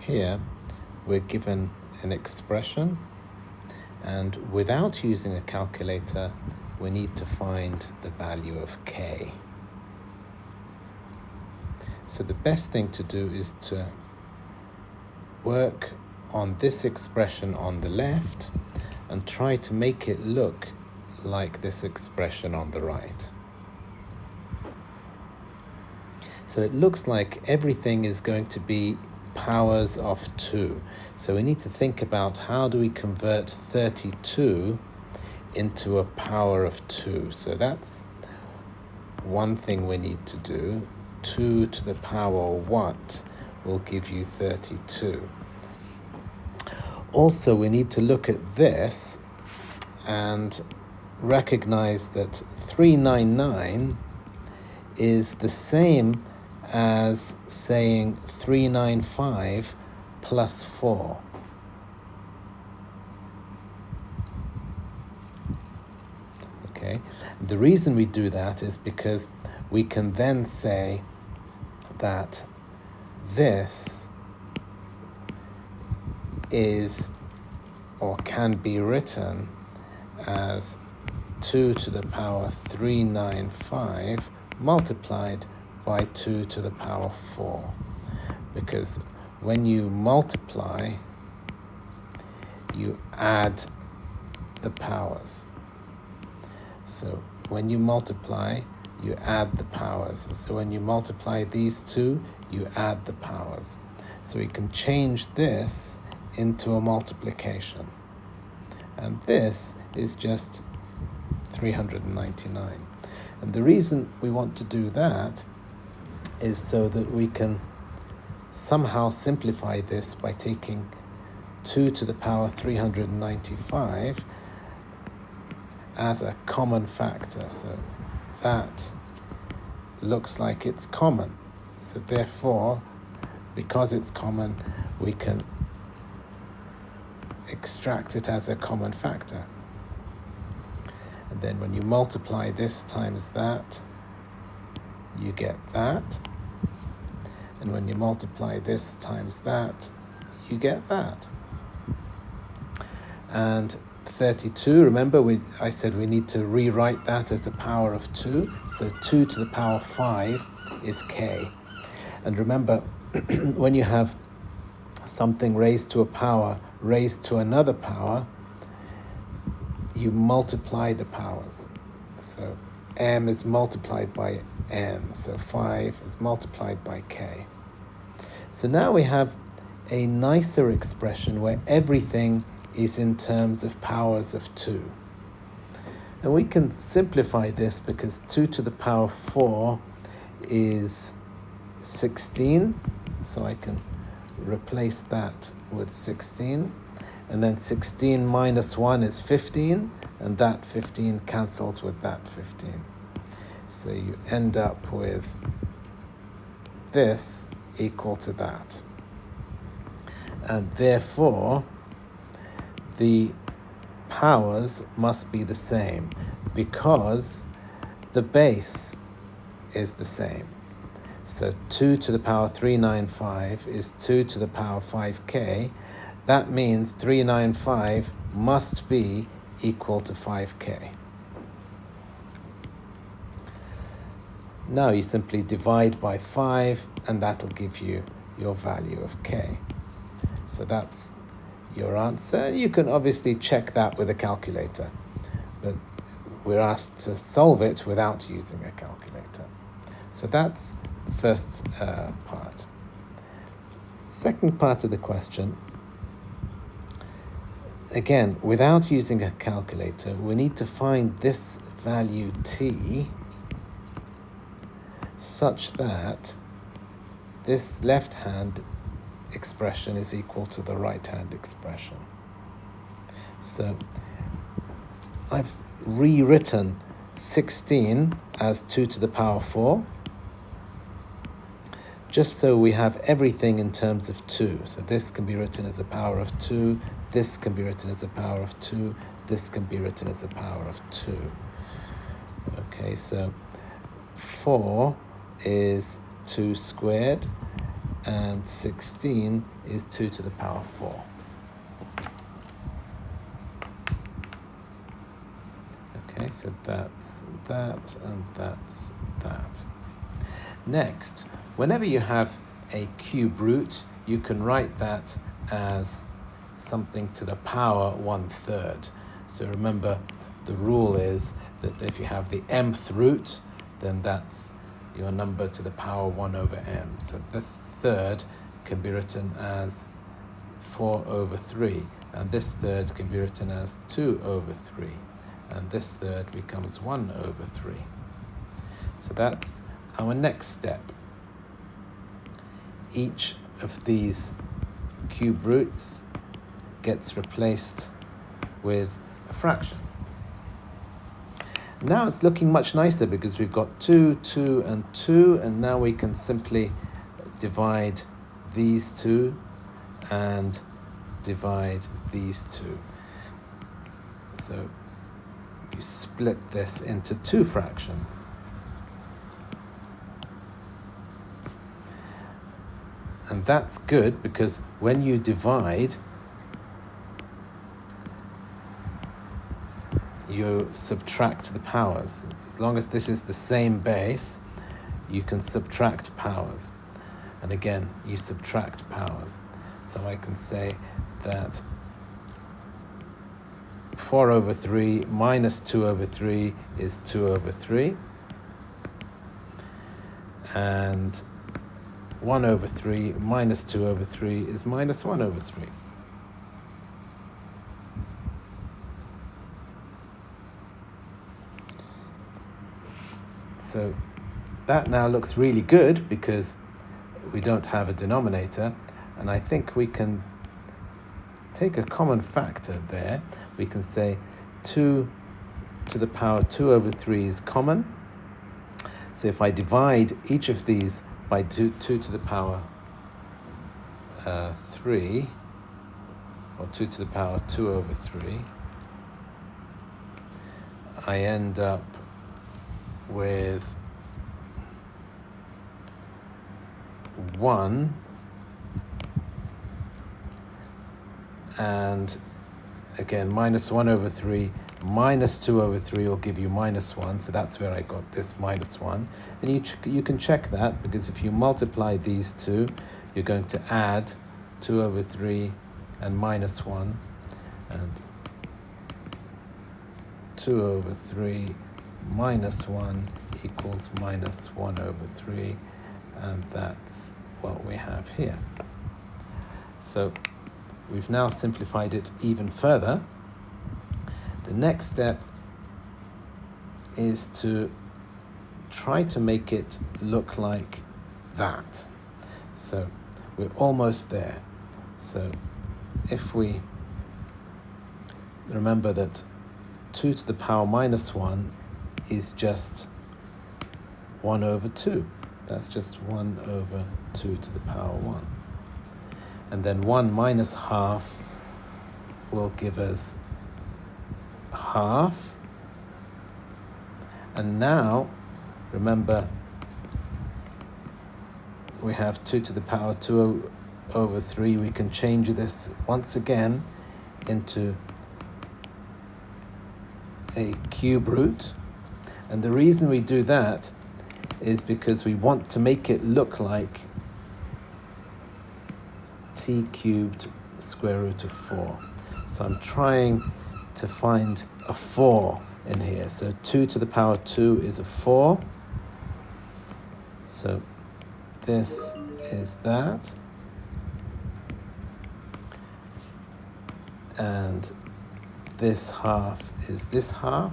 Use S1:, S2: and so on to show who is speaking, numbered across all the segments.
S1: Here we're given an expression, and without using a calculator we need to find the value of k. So the best thing to do is to work on this expression on the left and try to make it look like this expression on the right. So it looks like everything is going to be powers of 2. So we need to think about how do we convert 32 into a power of 2. So that's one thing we need to do. 2 to the power what will give you 32. Also, we need to look at this and recognize that 399 is the same as saying 395 plus 4. Okay, the reason we do that is because we can then say that this is or can be written as 2 to the power 395 multiplied by 2 to the power 4, because when you multiply you add the powers. So when you multiply you add the powers. So when you multiply these two you add the powers. So we can change this into a multiplication, and this is just 399. And the reason we want to do that is so that we can somehow simplify this by taking 2 to the power 395 as a common factor. So that looks like it's common. So therefore, because it's common, we can extract it as a common factor. And then when you multiply this times that, you get that. And when you multiply this times that, you get that. And 32, remember I said we need to rewrite that as a power of 2. So 2 to the power 5 is k. And remember, when you have something raised to a power raised to another power, you multiply the powers. So m is multiplied by n, so 5 is multiplied by k. So now we have a nicer expression where everything is in terms of powers of 2. And we can simplify this because 2 to the power 4 is 16, so I can replace that with 16. And then 16 minus 1 is 15, and that 15 cancels with that 15. So you end up with this equal to that. And therefore, the powers must be the same because the base is the same. So 2 to the power 395 is 2 to the power 5k. That means 395 must be equal to 5k. Now you simply divide by 5 and that'll give you your value of k. So that's your answer. You can obviously check that with a calculator, but we're asked to solve it without using a calculator. So that's the first part. Second part of the question, again, without using a calculator, we need to find this value t such that this left-hand expression is equal to the right-hand expression. So I've rewritten 16 as 2 to the power 4, just so we have everything in terms of 2. So this can be written as a power of 2, this can be written as a power of 2, this can be written as a power of 2. Okay, so 4 is 2 squared, and 16 is 2 to the power 4. Okay, so that's that and that's that. Next, whenever you have a cube root, you can write that as something to the power 1/3. So remember, the rule is that if you have the mth root, then that's your number to the power 1/m. So this third can be written as 4/3, and this third can be written as 2/3, and this third becomes 1/3. So that's our next step. Each of these cube roots gets replaced with a fraction. Now it's looking much nicer because we've got 2, 2, and 2, and now we can simply divide these two and divide these two. So you split this into 2 fractions. And that's good because when you divide, you subtract the powers. As long as this is the same base, you can subtract powers. And again, you subtract powers. So I can say that 4/3 minus 2/3 is 2/3. And 1/3 minus 2/3 is minus 1/3. So that now looks really good because we don't have a denominator, and I think we can take a common factor there. We can say 2 to the power 2/3 is common. So if I divide each of these by 2 to the power 3, or 2 to the power 2/3, I end up with 1, and again minus 1/3 minus 2/3 will give you minus 1, so that's where I got this minus 1. And you can check that, because if you multiply these two, you're going to add 2/3 and minus 1, and 2/3 minus 1 equals minus 1/3, and that's what we have here. So we've now simplified it even further. The next step is to try to make it look like that. So we're almost there. So if we remember that 2 to the power minus 1 is just 1/2. That's just 1/2 to the power 1. And then 1 minus half will give us half. And now, remember, we have 2 to the power 2/3. We can change this once again into a cube root. And the reason we do that is because we want to make it look like t cubed square root of 4. So I'm trying to find a 4 in here. So 2 to the power 2 is a 4. So this is that. And this half is this half.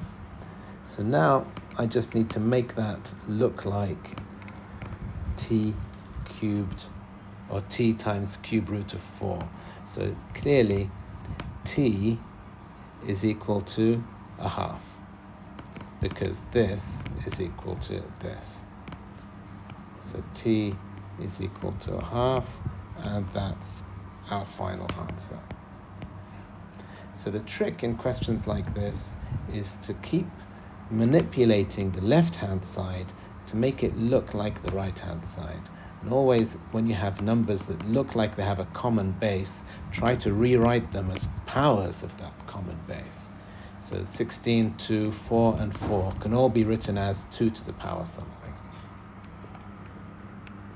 S1: So now I just need to make that look like t cubed, or t times cube root of 4. So clearly t is equal to a half, because this is equal to this. So t is equal to a half, and that's our final answer. So the trick in questions like this is to keep manipulating the left-hand side to make it look like the right-hand side. And always, when you have numbers that look like they have a common base, try to rewrite them as powers of that common base. So 16, 2, 4, and 4 can all be written as 2 to the power something.